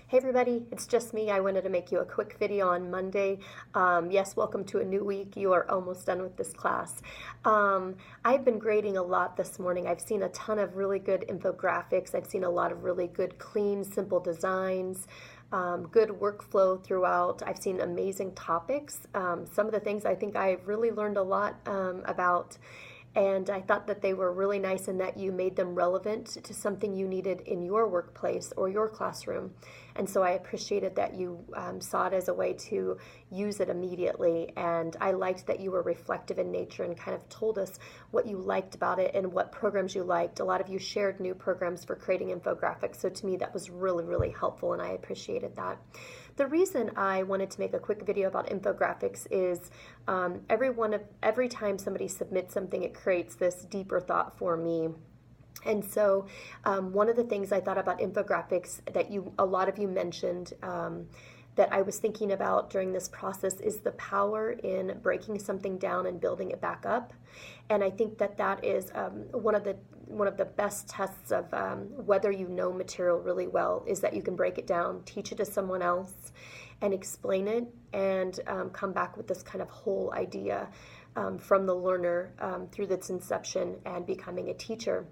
Hey everybody, it's just me. I wanted to make you a quick video on Monday. Yes, welcome to a new week. You are almost done with this class. I've been grading a lot this morning. I've seen a ton of really good infographics. I've seen a lot of really good, clean, simple designs, good workflow throughout. I've seen amazing topics. Some of the things I think I've really learned a lot about. And I thought that they were really nice in that you made them relevant to something you needed in your workplace or your classroom. And so I appreciated that you saw it as a way to use it immediately. And I liked that you were reflective in nature and kind of told us what you liked about it and what programs you liked. A lot of you shared new programs for creating infographics. So to me, that was really, really helpful, and I appreciated that. The reason I wanted to make a quick video about infographics is every time somebody submits something, it creates this deeper thought for me. And so one of the things I thought about infographics that a lot of you mentioned that I was thinking about during this process is the power in breaking something down and building it back up. And I think that is one of the best tests of whether you know material really well is that you can break it down, teach it to someone else, and explain it, and come back with this kind of whole idea from the learner through its inception and becoming a teacher.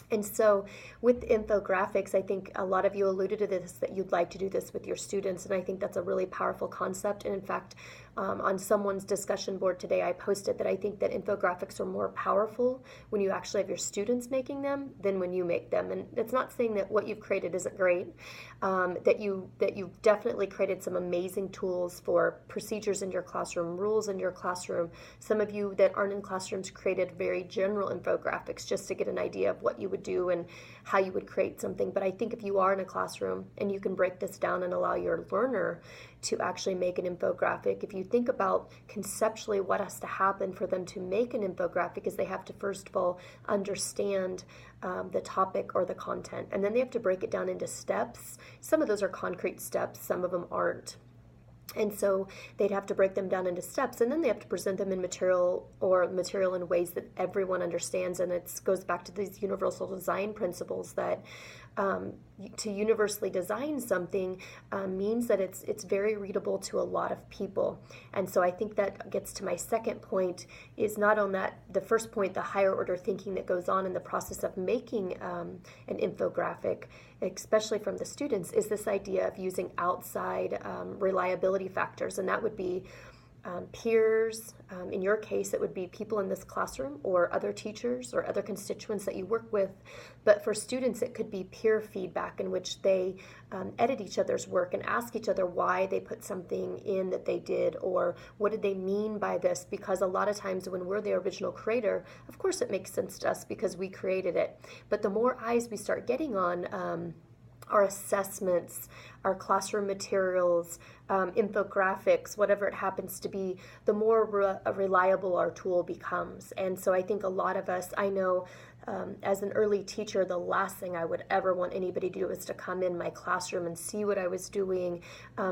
And so with infographics, I think a lot of you alluded to this, that you'd like to do this with your students, and I think that's a really powerful concept. And in fact, on someone's discussion board today, I posted that I think that infographics are more powerful when you actually have your students making them than when you make them. And it's not saying that what you've created isn't great, that you've definitely created some amazing tools for procedures in your classroom, rules in your classroom. Some of you that aren't in classrooms created very general infographics just to get an idea of what you would do and how you would create something. But I think if you are in a classroom and you can break this down and allow your learner to actually make an infographic, if you think about conceptually what has to happen for them to make an infographic is they have to first of all understand the topic or the content, and then they have to break it down into steps. Some of those are concrete steps, some of them aren't. And so they'd have to break them down into steps, and then they have to present them in material in ways that everyone understands. And it goes back to these universal design principles that to universally design something means that it's very readable to a lot of people. And so I think that gets to my second point, is not on that the first point, the higher order thinking that goes on in the process of making an infographic, especially from the students, is this idea of using outside reliability factors. And that would be peers. In your case, it would be people in this classroom or other teachers or other constituents that you work with. But for students, it could be peer feedback in which they edit each other's work and ask each other why they put something in that they did, or what did they mean by this? Because a lot of times when we're the original creator, of course it makes sense to us because we created it. But the more eyes we start getting on our assessments, our classroom materials, infographics, whatever it happens to be, the more reliable our tool becomes. And so I think a lot of us, I know as an early teacher, the last thing I would ever want anybody to do is to come in my classroom and see what I was doing,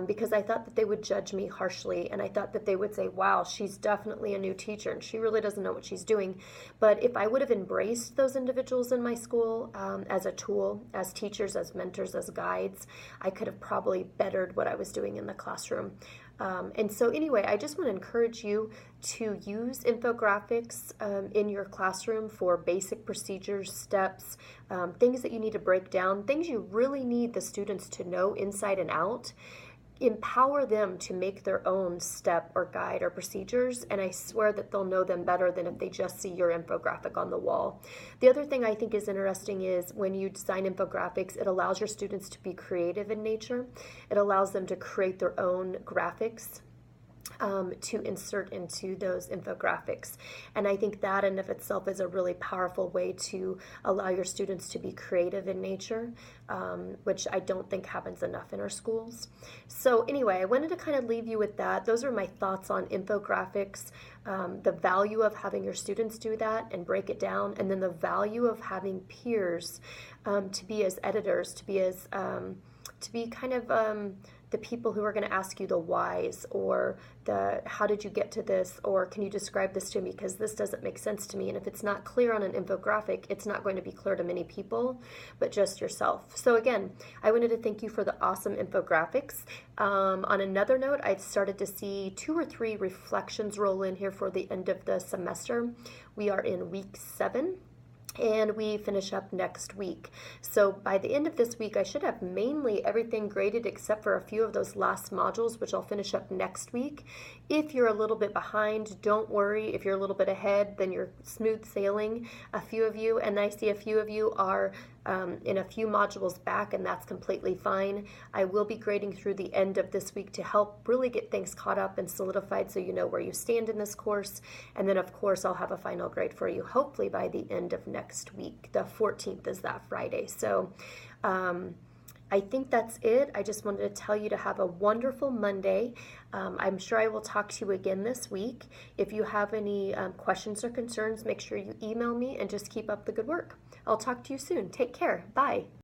because I thought that they would judge me harshly, and I thought that they would say, wow, she's definitely a new teacher and she really doesn't know what she's doing. But if I would have embraced those individuals in my school as a tool, as teachers, as mentors, as guides, I could have probably bettered what I was doing in the classroom. And so anyway, I just want to encourage you to use infographics in your classroom for basic procedures, steps, things that you need to break down, things you really need the students to know inside and out. Empower them to make their own step or guide or procedures, and I swear that they'll know them better than if they just see your infographic on the wall. The other thing I think is interesting is when you design infographics, it allows your students to be creative in nature. It allows them to create their own graphics to insert into those infographics. And I think that in of itself is a really powerful way to allow your students to be creative in nature, which I don't think happens enough in our schools. So anyway, I wanted to kind of leave you with that. Those are my thoughts on infographics, the value of having your students do that and break it down, and then the value of having peers to be as editors, to be kind of the people who are going to ask you the whys, or the how did you get to this, or can you describe this to me because this doesn't make sense to me. And if it's not clear on an infographic, it's not going to be clear to many people, but just yourself. So again, I wanted to thank you for the awesome infographics. On another note, I've started to see 2 or 3 reflections roll in here for the end of the semester. We are in week 7. And we finish up next week. So by the end of this week, I should have mainly everything graded except for a few of those last modules, which I'll finish up next week. If you're a little bit behind, don't worry. If you're a little bit ahead, then you're smooth sailing, a few of you. And I see a few of you are in a few modules back, and that's completely fine. I will be grading through the end of this week to help really get things caught up and solidified so you know where you stand in this course. And then, of course, I'll have a final grade for you hopefully by the end of next week. The 14th is that Friday. So I think that's it. I just wanted to tell you to have a wonderful Monday. I'm sure I will talk to you again this week. If you have any questions or concerns, make sure you email me and just keep up the good work. I'll talk to you soon. Take care. Bye.